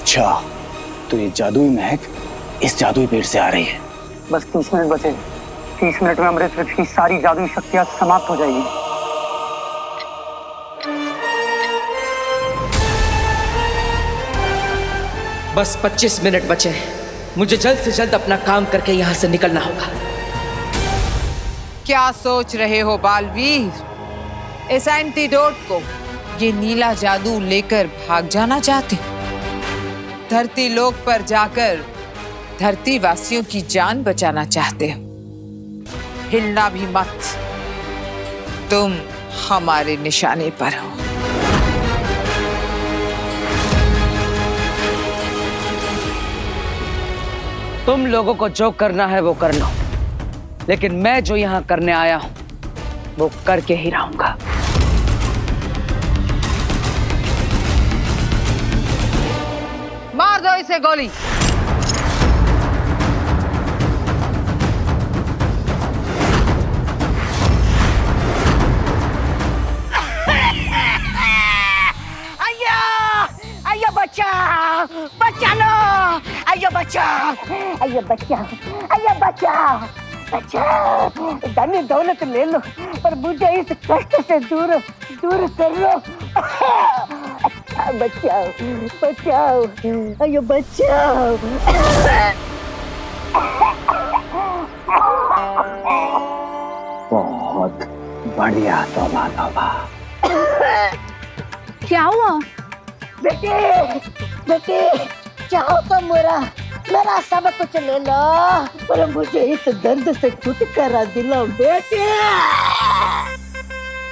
अच्छा, तो ये जादुई महक इस जादुई पेड़ से आ रही है। बस 30 मिनट बचे। 30 मिनट में अमृतसर की सारी जादुई शक्तियां समाप्त हो जाएगी। बस 25 मिनट बचे हैं। मुझे जल्द से जल्द अपना काम करके यहाँ से निकलना होगा। क्या सोच रहे हो बालवीर? इस एंटीडोट को, ये नीला जादू लेकर भाग जाना चाहते हो? धरती लोक पर जाकर धरती वासियों की जान बचाना चाहते हो? हिलना भी मत, तुम हमारे निशाने पर हो। तुम लोगों को जो करना है वो कर लो, लेकिन मैं जो यहाँ करने आया हूं वो करके ही रहूंगा। मार दो इसे गोली। अयो बच्चा, बच्चा लो, अयो बच्चा, अयो बच्चा, अयो बच्चा, बच्चा, धन दौलत ले लो पर मुझे इस कष्ट से दूर दूर कर लो। बचाओ, बचाओ, अयो बचाओ। बहुत बढ़िया, तौबा तौबा। क्या हुआ? बेटे, बेटे, चाहो तो मेरा सब कुछ ले लो पर मुझे इस दर्द से छुटकारा दिलाओ बेटे।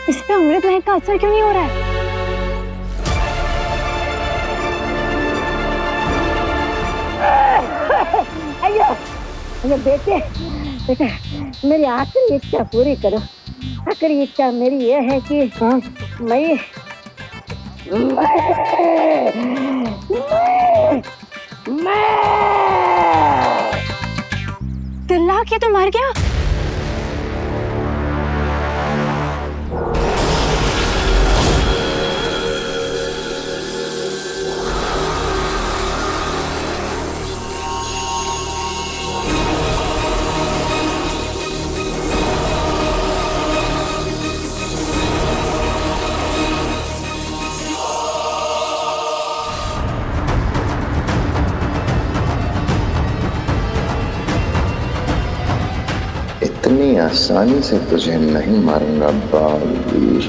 इस पे अमृत महक का असर क्यों नहीं हो रहा है? अयो, अयो बेटे, बेटे, मेरी आखिरी इच्छा पूरी करो। आखिरी इच्छा मेरी ये है कि मैं तिल्ला के तो मर गया। इतनी आसानी से तुझे नहीं मारूंगा बालवीर।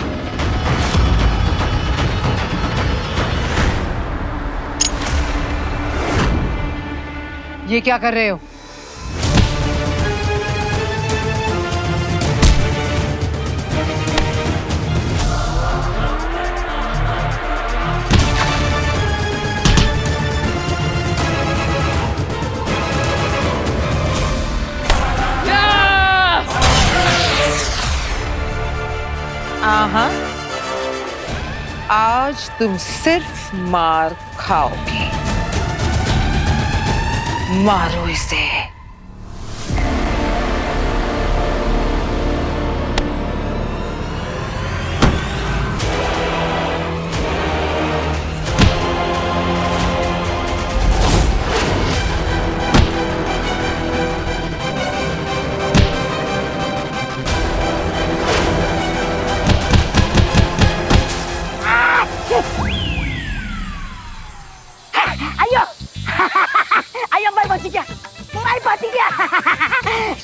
ये क्या कर रहे हो? आज तुम सिर्फ मार खाओगे। मारो इसे।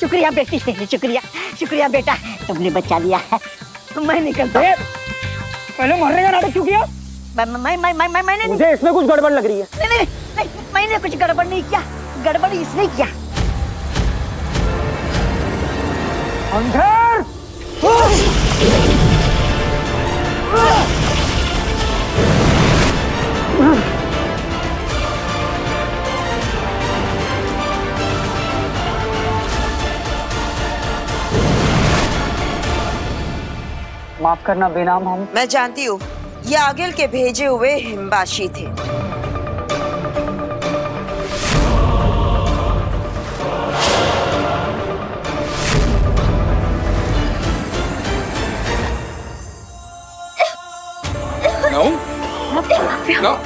शुक्रिया बेटी, शुक्रिया, शुक्रिया बेटा, तुमने बचा लिया। मैं निकलता हूँ। पहले मरने का नाटक क्यों किया? मैंने मुझे इसमें कुछ गड़बड़ लग रही है। नहीं, मैंने कुछ गड़बड़ नहीं किया। गड़बड़ इसने किया। अंधेर! माफ करना बेनाम हम। मैं जानती हूँ, ये आगिल के भेजे हुए हिमबाशी थे।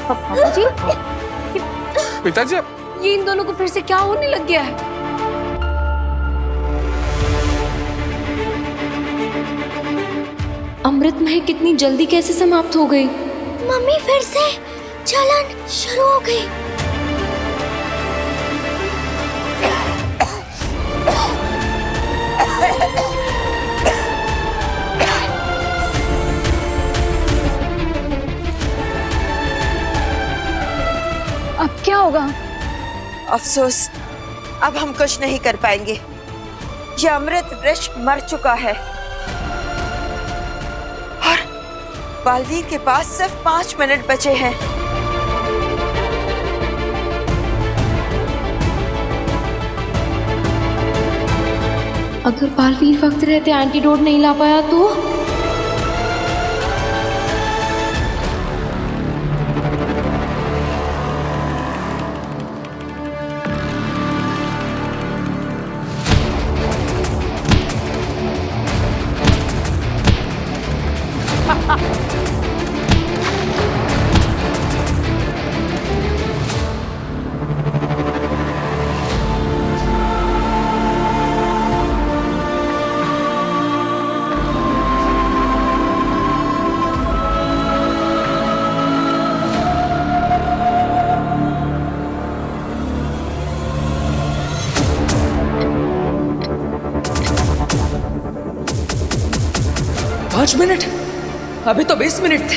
पापा जी, पिताजी ये इन दोनों को फिर से क्या होने लग गया है? अमृत महक कितनी जल्दी कैसे समाप्त हो गई? मम्मी फिर से जलन शुरू हो गई। अब क्या होगा? अफसोस, अब हम कुछ नहीं कर पाएंगे। यह अमृत वृक्ष मर चुका है और बालवीर के पास सिर्फ 5 मिनट बचे हैं। अगर बालवीर वक्त रहते एंटीडोट नहीं ला पाया तो? पाँच मिनट? अभी तो 20 मिनट थे।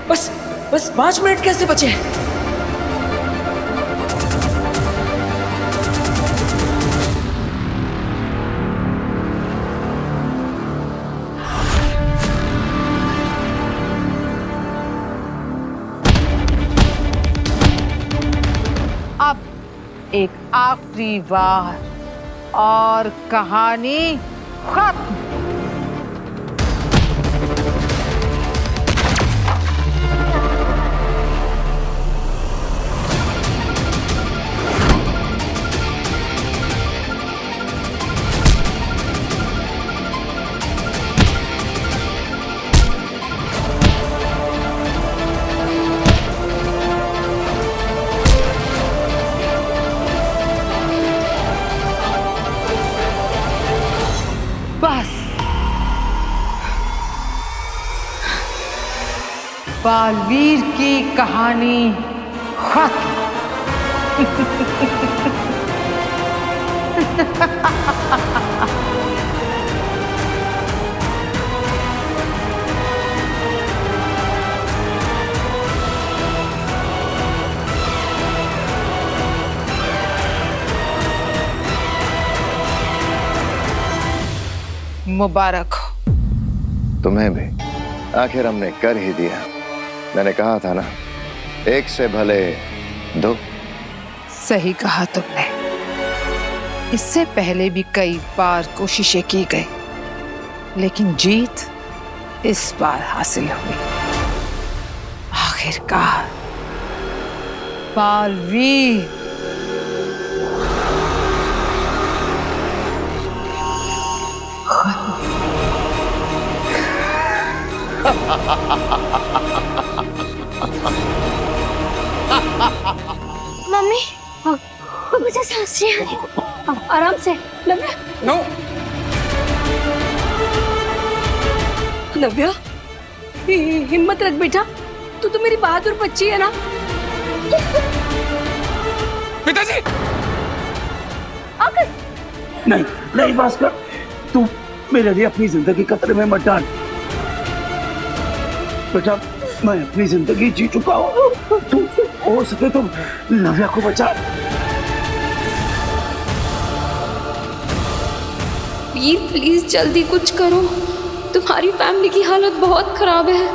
बस 5 मिनट कैसे बचे हैं? अब एक आखिरी बार और कहानी खत्म। बस बालवीर की कहानी खत्म। मुबारक हो। तुम्हें भी। आखिर हमने कर ही दिया। मैंने कहा था ना, एक से भले 2। सही कहा तुमने। इससे पहले भी कई बार कोशिशें की गई, लेकिन जीत इस बार हासिल हुई। आखिरकार बालवीर मम्मी मुझे सांस नहीं आ रही। आराम से नव्या। नो। नव्या हिम्मत रख बेटा, तू तो मेरी बहादुर बच्ची है ना। पिताजी! आकर नहीं भास्कर, तू मेरे लिए अपनी जिंदगी खतरे में मत डाल। बेटा, मैं अपनी जिंदगी जी चुका हूँ। तू हो सके तो नव्या को बचा। वीर प्लीज जल्दी कुछ करो, तुम्हारी फैमिली की हालत बहुत खराब है।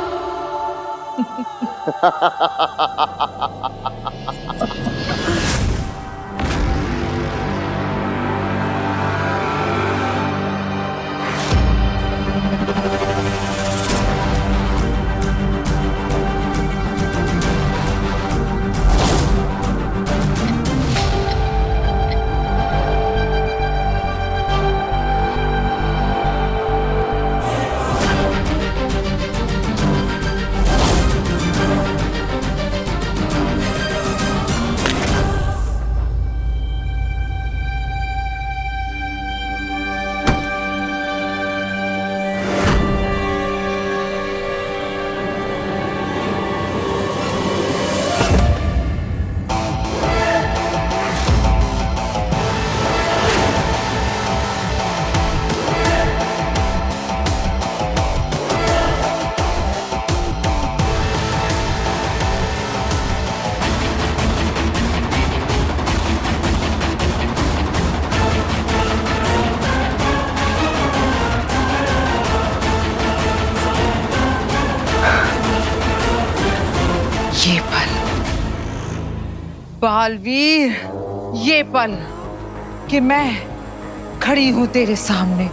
बालवीर, ये पल कि मैं खड़ी हूं तेरे सामने,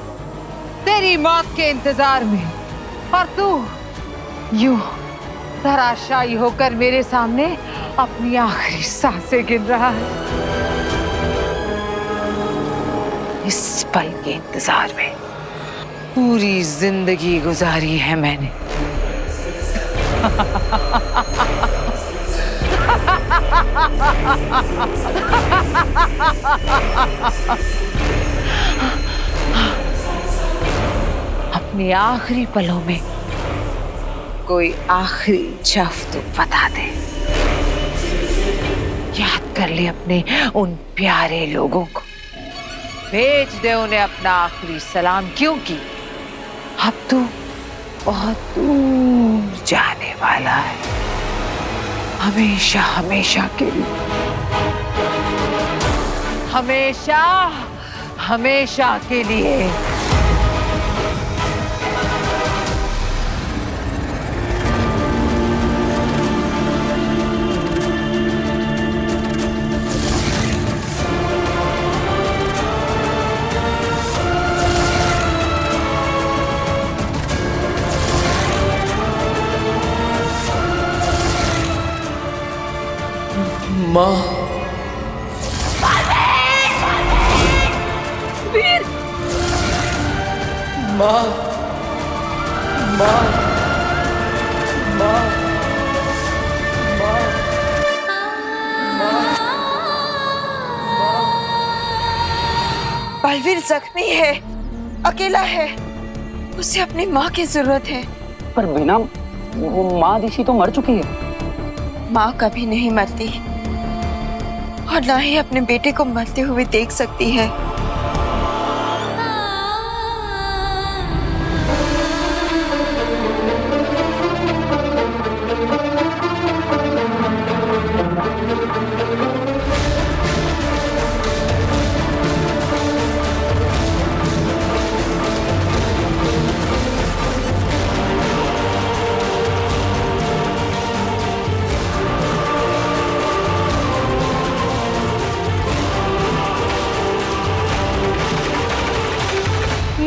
तेरी मौत के इंतजार में, और तू यूं धराशायी होकर मेरे सामने अपनी आखिरी सांसें गिन रहा है। इस पल के इंतजार में पूरी जिंदगी गुजारी है मैंने। अपने आखिरी पलों में कोई आखिरी इच्छा तो बता दे। याद कर ले अपने उन प्यारे लोगों को, भेज दे उन्हें अपना आखिरी सलाम, क्योंकि अब तू बहुत दूर जाने वाला है, हमेशा हमेशा के लिए, हमेशा हमेशा के लिए। माँ, वीर, माँ, माँ, माँ, बालवीर जख्मी है, अकेला है, उसे अपनी माँ की जरूरत है। पर बिना वो माँ दिशी तो मर चुकी है। माँ कभी नहीं मरती और ना ही अपने बेटे को मरते हुए देख सकती है।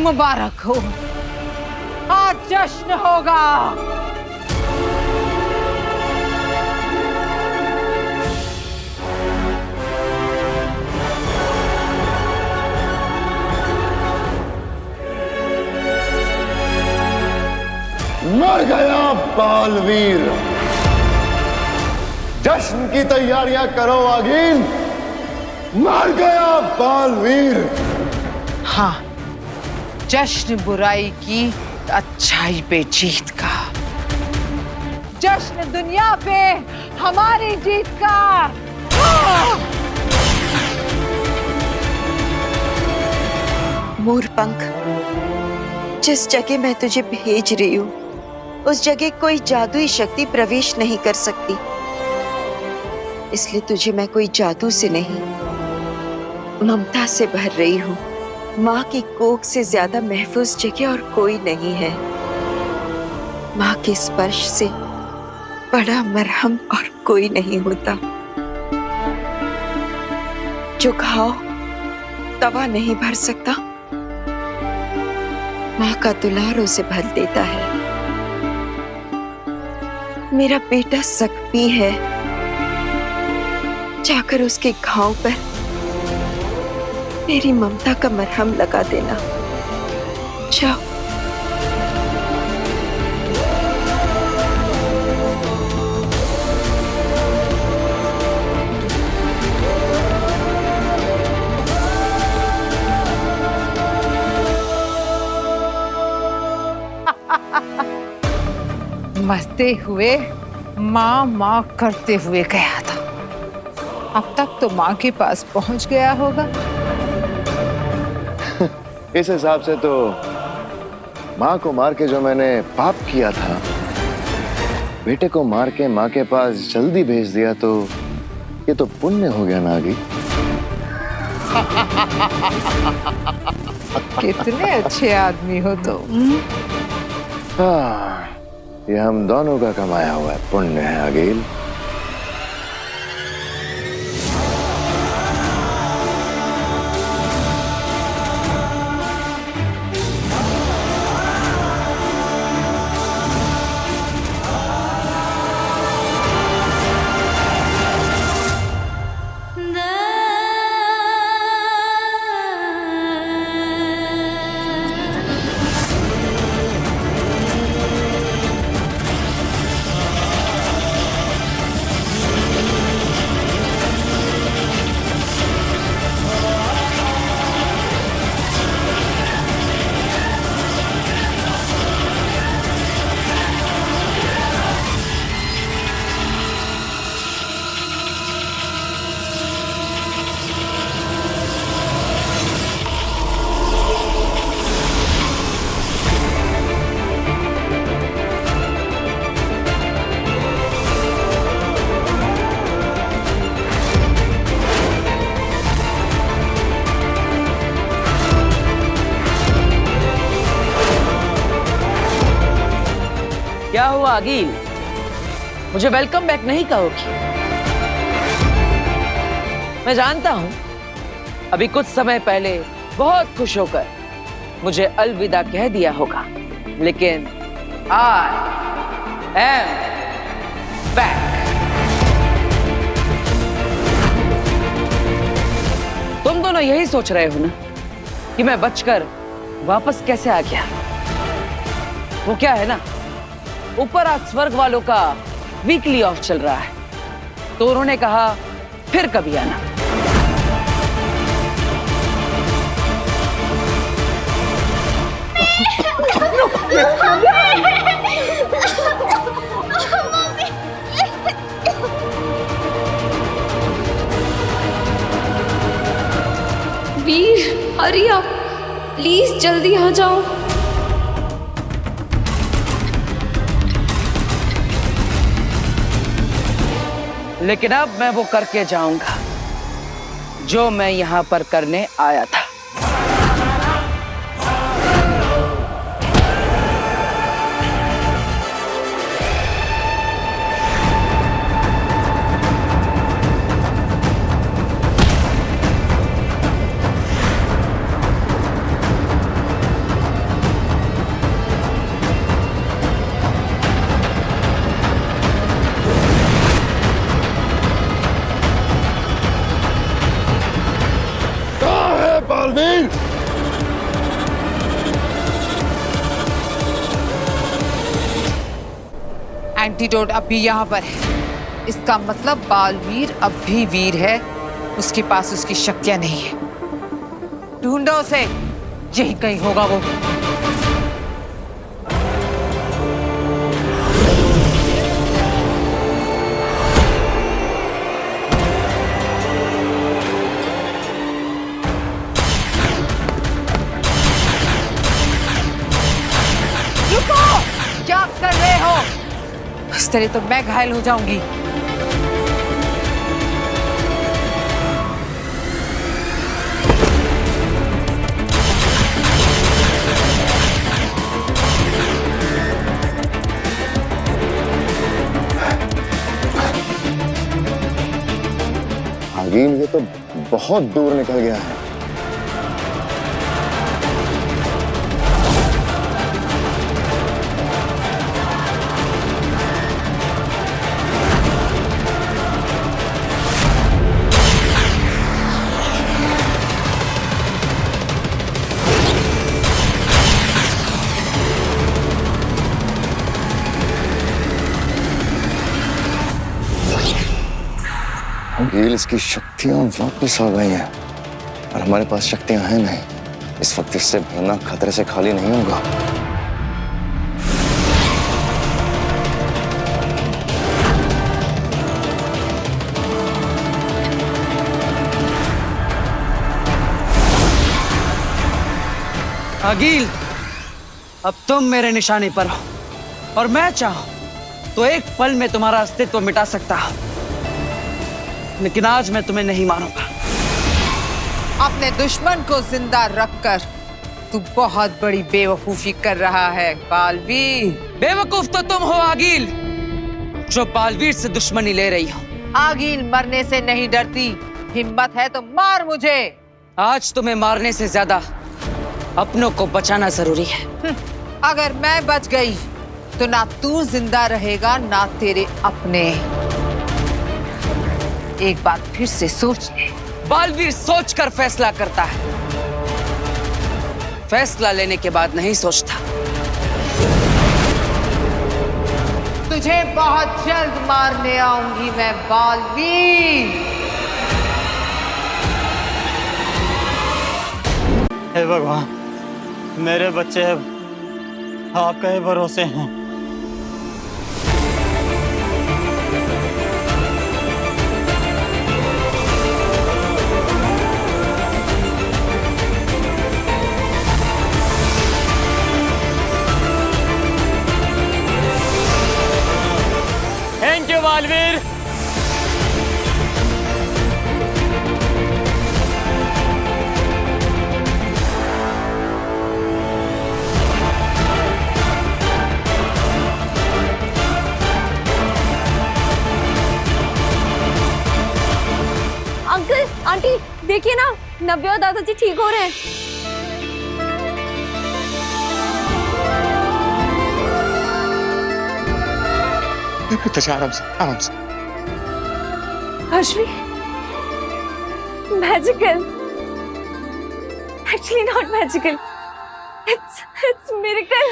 मुबारक हो, आज जश्न होगा। मर गया बालवीर। जश्न की तैयारियां करो आगीन। मर गया बालवीर। हाँ, जश्न बुराई की अच्छाई पे जीत का, जश्न दुनिया पे हमारी जीत का। मोरपंख, जिस जगह मैं तुझे भेज रही हूँ उस जगह कोई जादुई शक्ति प्रवेश नहीं कर सकती, इसलिए तुझे मैं कोई जादू से नहीं, ममता से भर रही हूँ। माँ की कोख से ज्यादा महफूज जगह और कोई नहीं है। माँ के स्पर्श से बड़ा मरहम और कोई नहीं होता। जो घाव तवा नहीं भर सकता, माँ का दुलार उसे भर देता है। मेरा बेटा जख्मी है, जाकर उसके घाव पर मेरी ममता का मरहम लगा देना। जाओ। मरते हुए माँ माँ करते हुए गया था, अब तक तो माँ के पास पहुंच गया होगा। इस हिसाब से तो माँ को मार के जो मैंने पाप किया था, बेटे को मार के माँ के पास जल्दी भेज दिया, तो ये तो पुण्य हो गया नागी। कितने अच्छे आदमी हो तुम। ये हम दोनों का कमाया हुआ पुण्य है अगेल। क्या हुआ अगील? मुझे वेलकम बैक नहीं कहोगी? मैं जानता हूं अभी कुछ समय पहले बहुत खुश होकर मुझे अलविदा कह दिया होगा, लेकिन आई एम बैक। तुम दोनों यही सोच रहे हो ना कि मैं बचकर वापस कैसे आ गया? वो क्या है ना, ऊपर आज स्वर्ग वालों का वीकली ऑफ चल रहा है, तो उन्होंने कहा फिर कभी आना। वीर हरी आप, प्लीज जल्दी आ जाओ। लेकिन अब मैं वो करके जाऊंगा जो मैं यहां पर करने आया था। बालवीर, एंटीडोट अब भी यहाँ पर है। इसका मतलब बालवीर अब भी वीर है, उसके पास उसकी शक्तियां नहीं है। ढूंढो उसे, यही कहीं होगा वो। क्या कर रहे हो? इस तरह तो मैं घायल हो जाऊंगी। आगील, ये तो बहुत दूर निकल गया है। आगील, इसकी शक्तियां वापस आ गई हैं और हमारे पास शक्तियां हैं नहीं। इस वक्त इससे भरना खतरे से खाली नहीं होगा। अगील, अब तुम मेरे निशाने पर हो और मैं चाहूं तो एक पल में तुम्हारा अस्तित्व मिटा सकता हूं, लेकिन आज मैं तुम्हें नहीं मारूंगा। अपने दुश्मन को जिंदा रखकर तू बहुत बड़ी बेवकूफी कर रहा है बालवीर। बेवकूफ तो तुम हो आगील, जो बालवीर से दुश्मनी ले रही हो। आगील मरने से नहीं डरती, हिम्मत है तो मार मुझे। आज तुम्हें मारने से ज्यादा अपनों को बचाना जरूरी है। अगर मैं बच गई तो ना तू जिंदा रहेगा ना तेरे अपने। एक बात फिर से सोच ले। बालवीर सोचकर फैसला करता है, फैसला लेने के बाद नहीं सोचता। तुझे बहुत जल्द मारने आऊंगी मैं बालवीर। हे भगवान, मेरे बच्चे आपका ही भरोसे हैं। Thank you Baalveer. नव्या और दादाजी ठीक हो रहे हैं। पिताजी आराम से, आराम से। Ashvi, magical. Actually, not magical. It's miracle.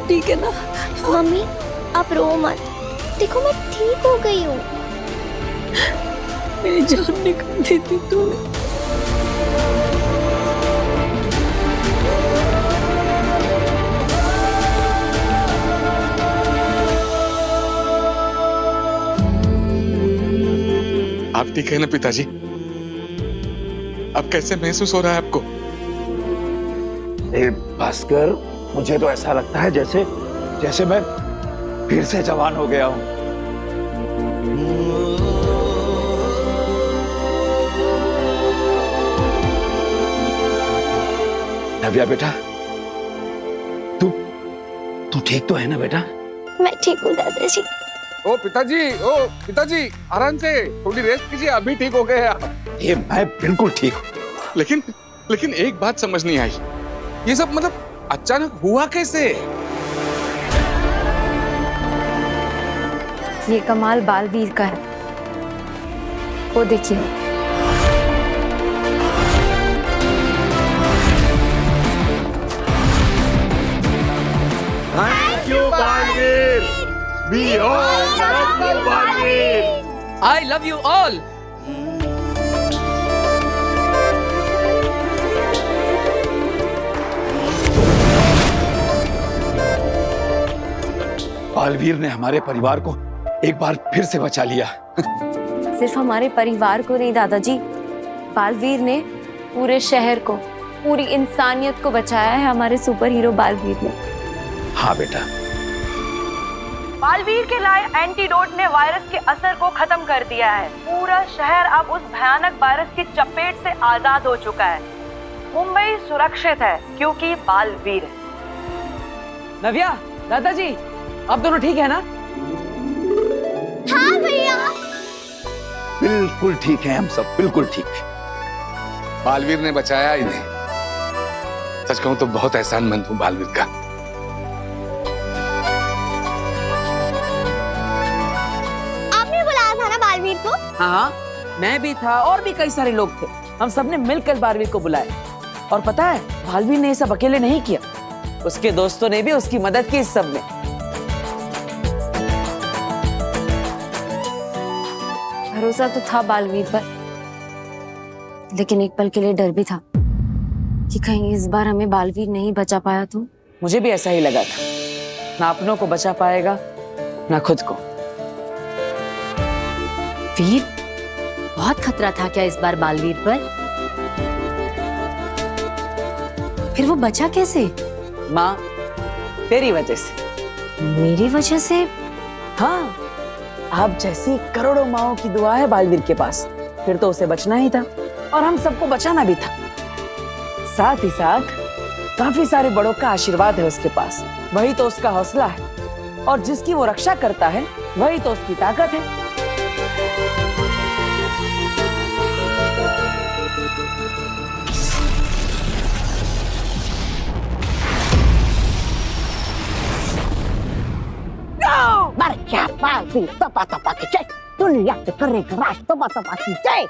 ठीक है ना? मम्मी आप रो मत, देखो मैं ठीक हो गई हूँ। मेरी जान निकाल दी थी तूने। आप ठीक है ना पिताजी? अब कैसे महसूस हो रहा है आपको? भास्कर, मुझे तो ऐसा लगता है जैसे मैं फिर से जवान हो गया हूं। नव्या बेटा, तू ठीक तो है ना बेटा? मैं ठीक हूँ दादाजी। ओ पिताजी आराम से, थोड़ी रेस्ट कीजिए, अभी ठीक हो गए आप। ये मैं बिल्कुल ठीक हूँ। लेकिन एक बात समझ नहीं आई, ये सब मतलब अचानक हुआ कैसे? ये कमाल बालवीर का है, वो देखिए। Thank you Baalveer. We all love you Baalveer. I love you all. Baalveer ने हमारे परिवार को एक बार फिर से बचा लिया। सिर्फ हमारे परिवार को नहीं दादाजी, बालवीर ने पूरे शहर को, पूरी इंसानियत को बचाया है हमारे सुपर हीरो बालवीर ने। हाँ बेटा। बालवीर के लाए एंटीडोट ने वायरस के असर को खत्म कर दिया है। पूरा शहर अब उस भयानक वायरस की चपेट से आजाद हो चुका है। मुंबई सुरक्षित है क्योंकि बालवीर है। नव्या, दादाजी, आप दोनों ठीक है ना? हाँ भैया। बिल्कुल ठीक है हम सब, बिल्कुल ठीक। बालवीर ने बचाया इन्हें। सच कहूं तो बहुत एहसानमंद हूं बालवीर का। आपने बुलाया था ना बालवीर को? हाँ, मैं भी था और भी कई सारे लोग थे। हम सबने मिलकर बालवीर को बुलाया। और पता है, बालवीर ने ये सब अकेले नहीं किया, उसके दोस्तों ने भी उसकी मदद की इस सब में। भरोसा तो था बालवीर पर, लेकिन एक पल के लिए डर भी था कि कहीं इस बार हमें बालवीर नहीं बचा पाया तो। मुझे भी ऐसा ही लगा था, ना अपनों को बचा पाएगा ना खुद को। वीर, बहुत खतरा था क्या इस बार बालवीर पर? फिर वो बचा कैसे? माँ, तेरी वजह से। मेरी वजह से? हाँ, आप जैसी करोड़ों माओं की दुआ है बालवीर के पास, फिर तो उसे बचना ही था और हम सबको बचाना भी था। साथ ही साथ काफी सारे बड़ों का आशीर्वाद है उसके पास, वही तो उसका हौसला है। और जिसकी वो रक्षा करता है वही तो उसकी ताकत है। मर क्या बालवीर, तपा तपा की जय। दुनिया के करे राज, तपा तपा की जय।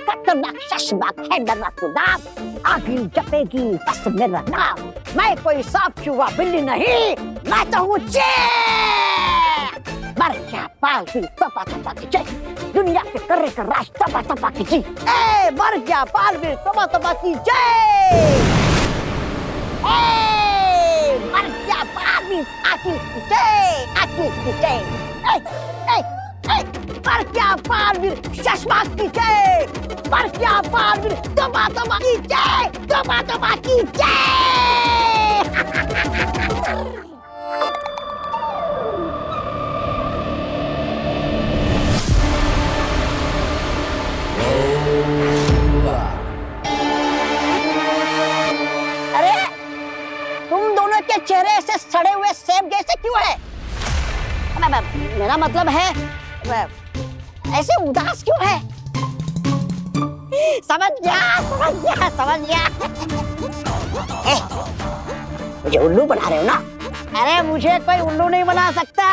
खतरनाक शशनाक है मेरा नाम, आगे जपेगी बस मेरा नाम। मैं कोई सांप चूहा बिल्ली नहीं, मैं तो हूँ शेर। मर क्या बालवीर, तपा तपा की जय। दुनिया के करे राज, तपा तपा की जय। ए मर गया बालवीर, तपा तपा की जय। मर गया बालवीर, आगे की जय, आगे की जय। मर गया बालवीर, शशनाक की जय। मर गया बालवीर, तपा तपा की जय, तपा तपा की जय। मेरा मतलब है ऐसे उदास क्यों है? समझ गया। मुझे उल्लू बना रहे हो ना? अरे मुझे कोई उल्लू नहीं बना सकता,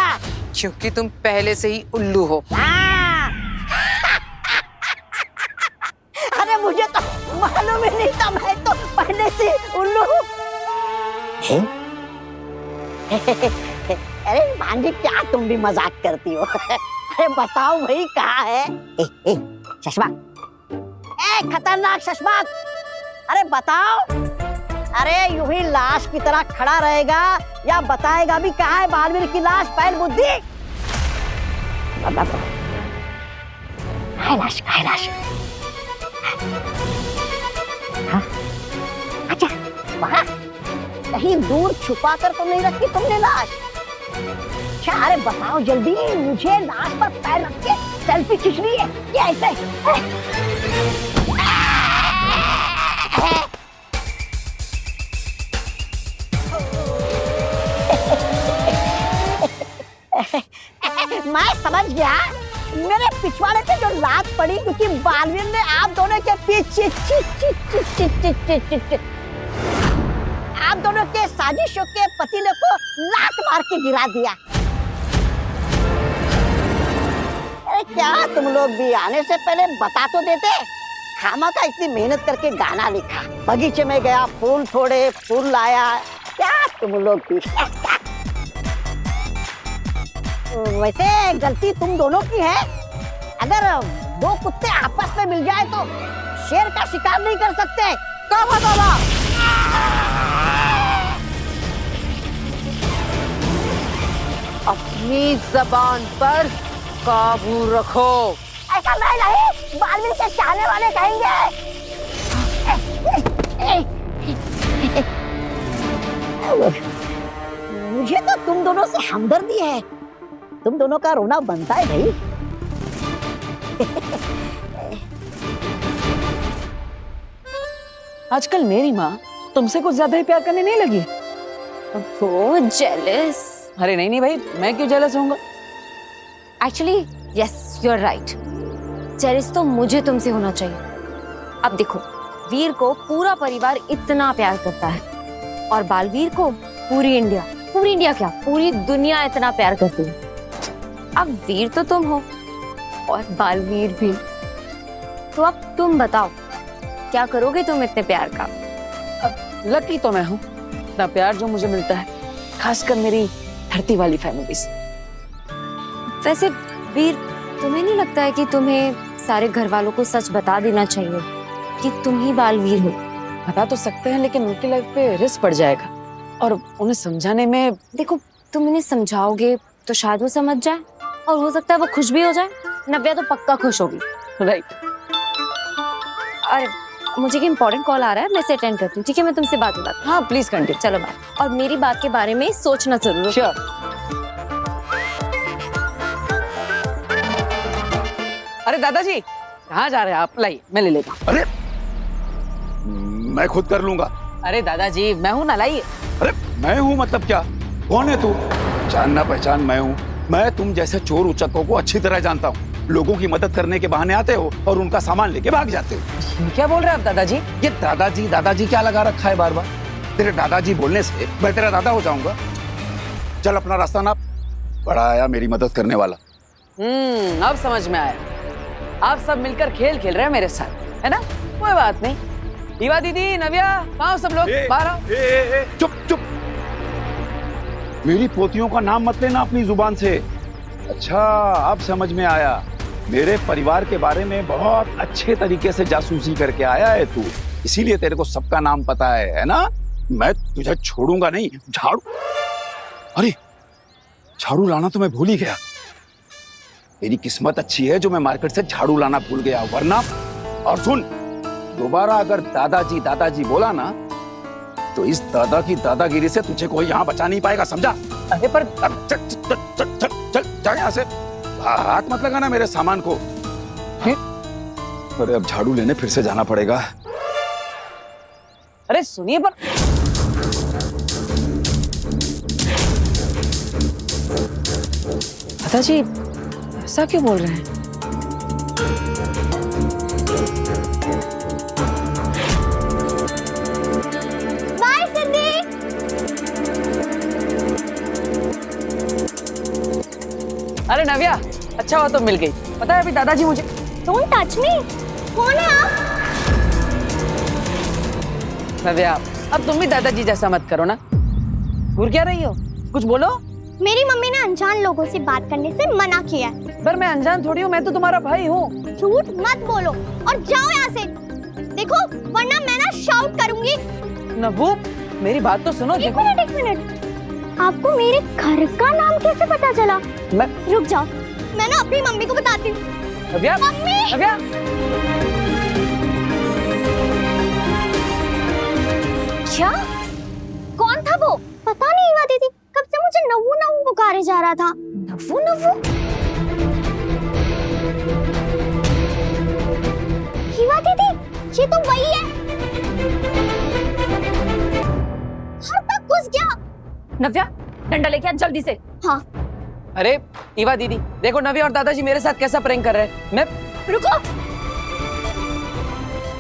क्योंकि तुम पहले से ही उल्लू हो। अरे मुझे तो मालूम ही नहीं था, मैं तो पहले से उल्लू हूँ। अरे भांजी, क्या तुम भी मजाक करती हो? अरे बताओ भाई, कहाँ है? चश्मा, खतरनाक चश्मा, अरे बताओ। अरे यूं ही लाश की तरह खड़ा रहेगा या बताएगा भी कहाँ है बालवीर की लाश? पहल बुद्धि, लाश हाँ? अच्छा, वहाँ कहीं दूर छुपा कर तो नहीं रखी तुमने लाश? अच्छा, अरे बताओ जल्दी, मुझे लाश पर पैर रख के सेल्फी खींचनी है क्या ऐसे? मैं समझ गया, मेरे पिछवाड़े पे जो लात पड़ी क्योंकि बालवीर ने आप दोनों के पीछे आप दोनों के साजिशों के पतीले को लात मार के गिरा दिया। अरे क्या तुम लोग भी आने से पहले बता तो देते? खामा का इतनी मेहनत करके गाना लिखा, बगीचे में गया, फूल तोड़े, फूल लाया, क्या तुम लोग भी? वैसे गलती तुम दोनों की है। अगर दो कुत्ते आपस में मिल जाए तो शेर का शिकार नहीं कर सकते। क्या बताओ? अपनी जबान पर काबू रखो। ऐसा नहीं, बालवीर के चाहने वाले कहेंगे। मुझे तो तुम दोनों से हमदर्दी है, तुम दोनों का रोना बनता है भाई। आजकल मेरी माँ तुमसे कुछ ज्यादा ही प्यार करने नहीं लगी? वो जेलस। अरे नहीं भाई, मैं क्यों जेलस होऊंगा? Actually yes, you are right. Jealous तो मुझे तुमसे होना चाहिए। अब देखो, वीर को पूरा परिवार इतना प्यार करता है और बालवीर को पूरी इंडिया क्या, पूरी दुनिया इतना प्यार करती है। अब वीर तो तुम हो और बालवीर भी, तो अब तुम बताओ क्या करोगे तुम इतने प्यार का? अब लकी तो मैं हूँ, इतना प्यार जो मुझे मिलता है, खासकर मेरी धरती वाली फैमिली से। वैसे वीर, तुम्हें नहीं लगता है कि तुम्हें सारे घर वालों को सच बता देना चाहिए कि तुम ही बालवीर हो? बता तो सकते हैं, लेकिन उनकी लाइफ पे रिस्क पड़ जाएगा और उन्हें समझाने में। देखो, तुम इन्हें समझाओगे तो शायद वो समझ जाए और हो सकता है वो खुश भी हो जाए। नव्या तो पक्का खुश होगी। राइट। और मुझे एक इम्पोर्टेंट कॉल आ रहा है, मैं इसे अटेंड करती हूँ, ठीक है? मैं तुमसे बात करती हूँ। हाँ प्लीज कंटिन्यू। चलो बाय। और मेरी बात के बारे में सोचना जरूर। श्योर। अरे दादाजी, कहाँ जा रहे हैं आप? लाइए, मैं ले लेता हूँ। अरे मैं खुद कर लूंगा। अरे दादाजी, मैं हूँ ना, लाइए। अरे मैं हूँ मतलब क्या? कौन है तू? जानना पहचान मैं हूँ। मैं तुम जैसे चोर उचक्कों को अच्छी तरह जानता हूँ। लोगों की मदद करने के बहाने आते हो और उनका सामान लेके भाग जाते हो। क्या बोल रहे हैं आप दादाजी? ये दादाजी क्या लगा रखा है बार बार? तेरे दादाजी बोलने से मैं तेरा दादा हो जाऊंगा? चल अपना रास्ता नाप। बड़ा आया मेरी मदद करने वाला। अब समझ में आया। आप सब मिलकर खेल खेल रहे हैं मेरे साथ, है ना? कोई बात नहीं। दीवा दीदी, नव्या, कहाँ सब लोग? बाहर आओ। चुप। मेरी पोतियों का नाम मत लेना अपनी जुबान से। अच्छा, अब समझ में आया। मेरे परिवार के बारे में बहुत अच्छे तरीके से जासूसी करके आया है तू, इसीलिए तेरे को सबका नाम पता है ना? मैं तुझे छोड़ूंगा नहीं। अरे झाड़ू लाना तो मैं भूल ही गया। मेरी किस्मत अच्छी है जो मैं मार्केट से झाड़ू लाना भूल गया, वरना। और सुन, दोबारा अगर दादाजी बोला ना, तो इस दादा की दादागिरी से तुझे कोई यहाँ बचा नहीं पाएगा, समझा? अरे पर चल यहाँ से। हाथ मत लगाना मेरे सामान को। अरे अब झाड़ू लेने फिर से जाना पड़ेगा। अरे सुनिए पर। दादाजी ऐसा क्यों बोल रहे हैं? बाय सिद्धि। अरे नव्या, अच्छा हुआ तुम मिल गई। पता है अभी दादाजी मुझे। Don't touch me. कौन है आप? नव्या, अब तुम भी दादाजी जैसा मत करो ना। घूर क्या रही हो? कुछ बोलो। मेरी मम्मी ने अनजान लोगों से बात करने से मना किया है। पर मैं अनजान थोड़ी हूँ, मैं तो तुम्हारा भाई हूँ। झूठ मत बोलो और जाओ यहाँ से। देखो वरना मैं ना शाउट करूंगी। नव्वू, मेरी बात तो सुनो। एक मिनट। आपको मेरे घर का नाम कैसे पता चला? मैं रुक जाओ, मैं ना अपनी मम्मी को बताती हूँ। नव्या, मम्मी! नव्या। क्या? कौन था वो? पता नहीं ईवा दीदी, कब से मुझे नव्वू नव्वू पुकारे जा रहा था। नव्वू नव्वू? ईवा दीदी, ये तो वही है। हर तक घुस गया। नव्या, डंडा लेके आ जल्दी से। हाँ। अरे ईवा दीदी, देखो नव्या और दादाजी मेरे साथ कैसा प्रैंक कर रहे हैं। मैं रुको,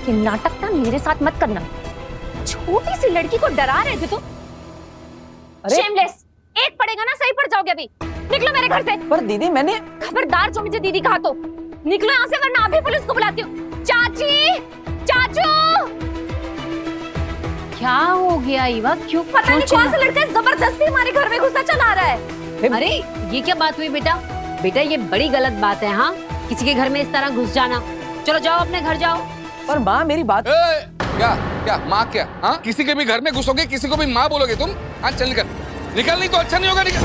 ये नाटक ना मेरे साथ मत करना। छोटी सी लड़की को डरा रहे थे तुम। अरे शेमलेस, एक पड़ेगा ना, सही पड़ जाओगे अभी। निकलो मेरे घर से। पर दीदी मैंने। खबरदार जो मुझे दीदी कहा तो निकलो यहाँ से, वरना अभी पुलिस को बुलाती हूँ। चाची, चाचू। क्या हो गया ईवा? क्यों पता नहीं कौन सा लड़का जबरदस्ती हमारे घर में घुसा चला रहा है। अरे ये क्या बात हुई बेटा? बेटा ये बड़ी गलत बात है। हाँ, किसी के घर में इस तरह घुस जाना। चलो जाओ अपने घर जाओ। पर माँ मेरी बात। क्या क्या माँ क्या? हाँ, किसी के भी घर में घुसोगे, किसी को भी माँ बोलोगे तुम? हाँ चल निकल, निकल, नहीं तो अच्छा नहीं होगा। निकल।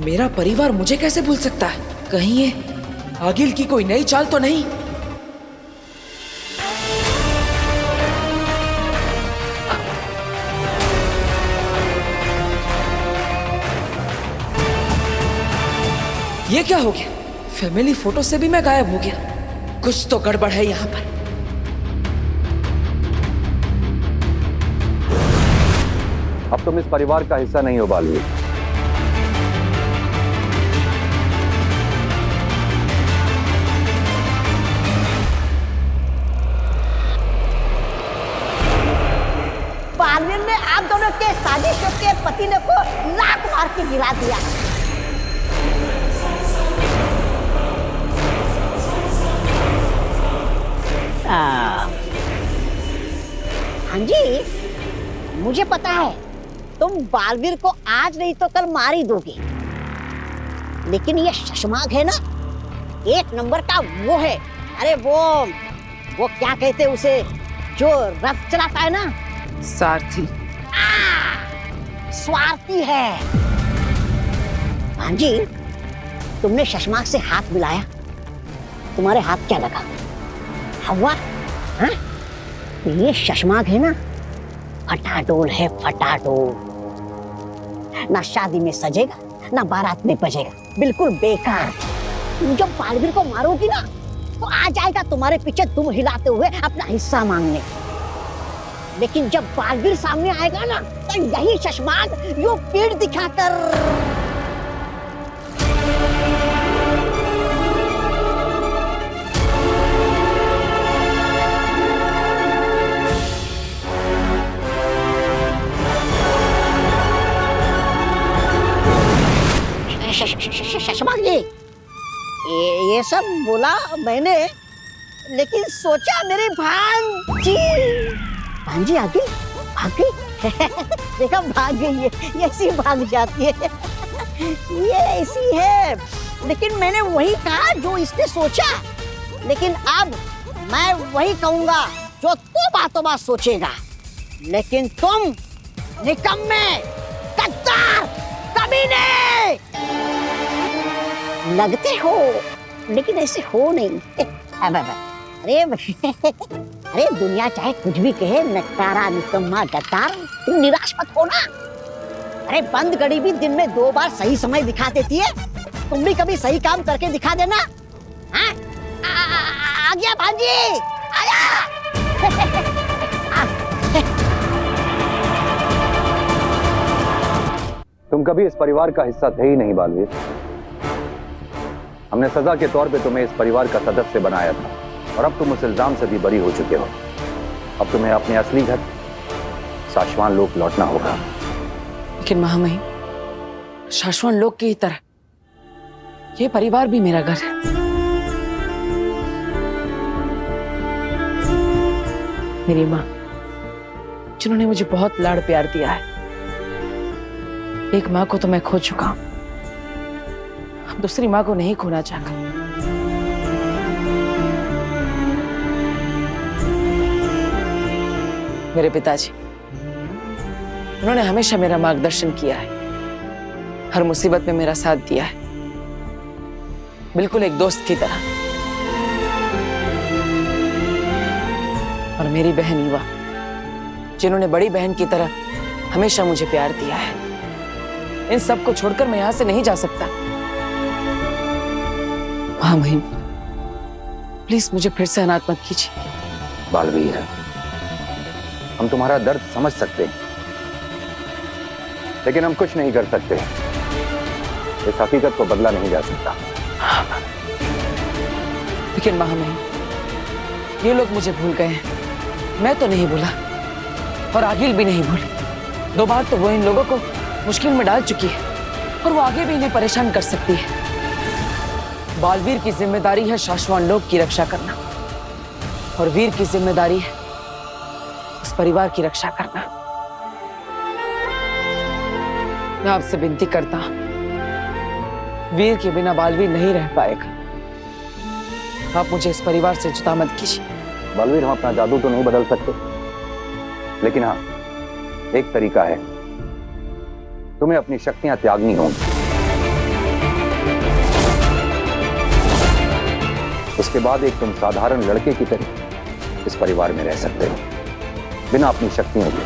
मेरा परिवार मुझे कैसे भूल सकता है? कहीं ये आगिल की कोई नई चाल तो नहीं? ये क्या हो गया? फैमिली फोटो से भी मैं गायब हो गया। कुछ तो गड़बड़ है यहाँ पर। अब तुम इस परिवार का हिस्सा नहीं हो बालवीर। बालवीर ने आप दोनों के साजिशों के पतिने को लात मार के गिरा दिया। हाँ जी, मुझे पता है तुम बालवीर को आज नहीं तो कल मार ही दोगे, लेकिन ये शशमाग है ना, एक नंबर का वो है। अरे वो क्या कहते हैं उसे, जो रथ चलाता है ना? सारथी। स्वार्थी है। हाँ जी, तुमने शशमाग से हाथ मिलाया, तुम्हारे हाथ क्या लगा? हवा? हाँ? ये शशमाग है ना, फटाडोल है, फटाडोल। ना शादी में सजेगा, ना बारात में बजेगा, बिल्कुल बेकार। तुम जब बालवीर को मारोगी ना, तो आ जाएगा तुम्हारे पीछे दुम हिलाते हुए अपना हिस्सा मांगने। लेकिन जब बालवीर सामने आएगा ना, तो यही शशमाग यूं पीठ दिखाकर शशमाग जी, ये सब बोला मैंने, लेकिन सोचा मेरी भांजी आ गई, भाग गई। देखा, भाग गई है, ये ऐसी भाग जाती है, ये ऐसी है। लेकिन मैंने वही कहा जो इसने सोचा, लेकिन अब मैं वही कहूंगा जो तू बातों बात सोचेगा। लेकिन तुम निकम्मे, गद्दार, कमीने लगते हो, लेकिन ऐसे हो नहीं। अरे दुनिया चाहे कुछ भी कहे, नकारा, निकम्मा, गद्दार, तुम निराश मत हो ना। अरे बंद घड़ी भी दिन में 2 बार सही समय दिखा देती है। तुम भी कभी सही काम करके दिखा देना। हाँ? आ गया भांजी, आया। तुम कभी इस परिवार का हिस्सा थे ही नहीं बालवीर। हमने सजा के तौर पे तुम्हें इस परिवार का सदस्य बनाया था और अब तुम उस इल्जाम से भी बरी हो चुके हो। अब तुम्हें अपने असली घर शाश्वान लोक लौटना होगा। लेकिन महामहिम, शाश्वत लोक की तरह ये परिवार भी मेरा घर है। मेरी माँ, जिन्होंने मुझे बहुत लाड़ प्यार दिया है। एक माँ को तो मैं खो चुका हूं, अब दूसरी माँ को नहीं खोना चाहता। मेरे पिताजी, उन्होंने हमेशा मेरा मार्गदर्शन किया है, हर मुसीबत में मेरा साथ दिया है, बिल्कुल एक दोस्त की तरह। और मेरी बहन ईवा, जिन्होंने बड़ी बहन की तरह हमेशा मुझे प्यार दिया है। इन सब को छोड़कर मैं यहां से नहीं जा सकता। हाँ महिम, प्लीज मुझे फिर से अनाथ मत कीजिए। बालवीर, हम तुम्हारा दर्द समझ सकते हैं, लेकिन हम कुछ नहीं कर सकते। इस हकीकत को बदला नहीं जा सकता। लेकिन महामहिम, ये लोग मुझे भूल गए हैं, मैं तो नहीं भूला और आगिल भी नहीं भूली। 2 बार तो वो इन लोगों को मुश्किल में डाल चुकी है और वो आगे भी इन्हें परेशान कर सकती है। बालवीर की जिम्मेदारी है शाश्वत लोक की रक्षा करना और वीर की जिम्मेदारी है उस परिवार की रक्षा करना। मैं आपसे विनती करता हूं, वीर के बिना बालवीर नहीं रह पाएगा। आप मुझे इस परिवार से जुदा मत कीजिए। बालवीर, हम अपना जादू तो नहीं बदल सकते, लेकिन हाँ, एक तरीका है। तुम्हें अपनी शक्तियां त्यागनी होंगी। उसके बाद एक तुम साधारण लड़के की तरह इस परिवार में रह सकते हो, बिना अपनी शक्तियों के।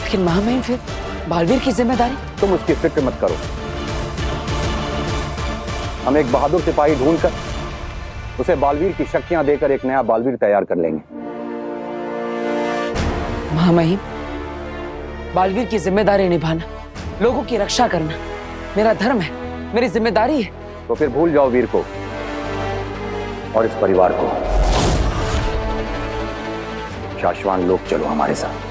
लेकिन महामहिम, फिर बालवीर की जिम्मेदारी? तुम उसकी फिक्र मत करो। हम एक बहादुर सिपाही ढूंढकर उसे बालवीर की शक्तियां देकर एक नया बालवीर तैयार कर लेंगे। महामहिम, बालवीर की जिम्मेदारी निभाना, लोगों की रक्षा करना मेरा धर्म है, मेरी जिम्मेदारी है। तो फिर भूल जाओ वीर को और इस परिवार को। शाश्वत लोक चलो हमारे साथ।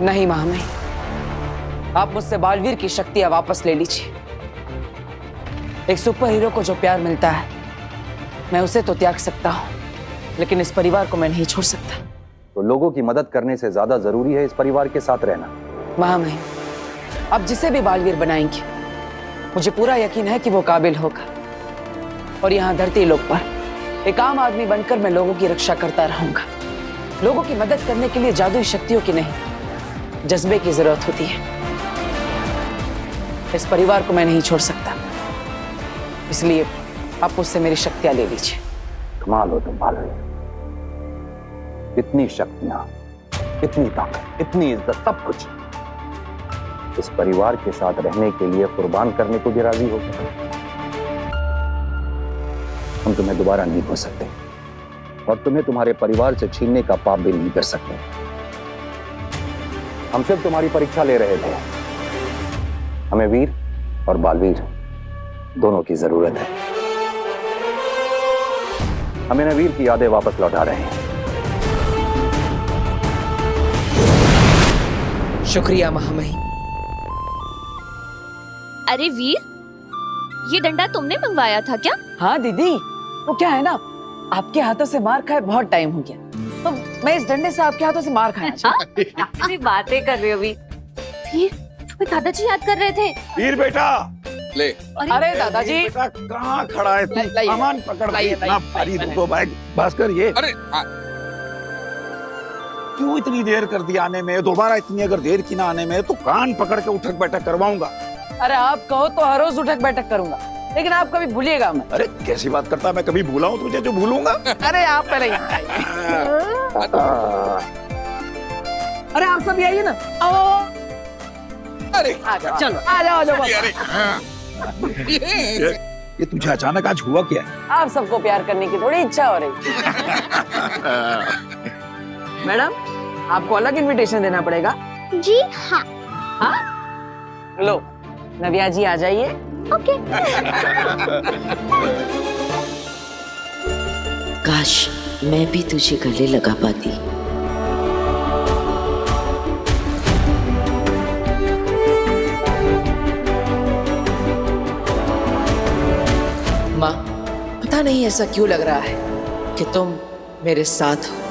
नहीं महामहिम, आप मुझसे बालवीर की शक्तियां वापस ले लीजिए। एक सुपर हीरो को जो प्यार मिलता है, मैं उसे तो त्याग सकता हूं, लेकिन इस परिवार को मैं नहीं छोड़ सकता। तो लोगों की मदद करने से ज्यादा जरूरी है इस परिवार के साथ रहना। महामहिम, आप जिसे भी बालवीर बनाएंगे, मुझे पूरा यकीन है कि वो काबिल होगा। और यहाँ धरती लोक पर एक आम आदमी बनकर मैं लोगों की रक्षा करता रहूंगा। लोगों की मदद करने के लिए जादुई शक्तियों की नहीं, जज्बे की जरूरत होती है। इस परिवार को मैं नहीं छोड़ सकता, इसलिए आप मुझसे मेरी शक्तियां ले लीजिए। कमाल हो तुम बालवीर, इतनी शक्तियां, इतनी ताकत, इतनी इज्जत, सब कुछ इस परिवार के साथ रहने के लिए कुर्बान करने को भी राजी हो गए। हम तुम्हें दोबारा नहीं खो सकते और तुम्हें तुम्हारे परिवार से छीनने का पाप भी नहीं कर सकते। हम सिर्फ तुम्हारी परीक्षा ले रहे थे। हमें वीर और बालवीर दोनों की जरूरत है। हम इन्हें वीर की यादें वापस लौटा रहे हैं। शुक्रिया महामहिम। अरे वीर, ये डंडा तुमने मंगवाया था क्या? हाँ दीदी, वो क्या है ना, आपके हाथों से मार खाए बहुत टाइम हो गया, तो मैं इस डंडे से आपके हाथों से मार खाया। ऐसी बातें कर रहे हो वीर? तुम्हें दादाजी याद कर रहे थे। वीर बेटा, ले। अरे दादाजी, बेटा कहाँ खड़ा है तू? सामान पकड़ भाई, इतना भारी दो बैग। भास्कर, ये अरे क्यों इतनी देर कर दी आने में? दोबारा इतनी अगर देर की ना आने में तो कान पकड़ के उठक बैठक करवाऊंगा। अरे आप कहो तो हर रोज उठक बैठक करूंगा, लेकिन आप कभी भूलिएगा मत। अरे कैसी बात करता, मैं कभी भूला हूँ तुझे जो भूलूंगा? अरे आप पहले यहाँ आइए। अरे आप सब आइए ना। आओ। अरे चलो आ जाओ, आ जाओ। ये तुझे अचानक आज हुआ क्या है? आप सबको प्यार करने की थोड़ी इच्छा हो रही। मैडम, आपको अलग इनविटेशन देना पड़ेगा। जी हाँ। हाँ? लो, नव्या जी आ जाइए। ओके। काश मैं भी तुझे गले लगा पाती। माँ, पता नहीं ऐसा क्यों लग रहा है कि तुम मेरे साथ हो।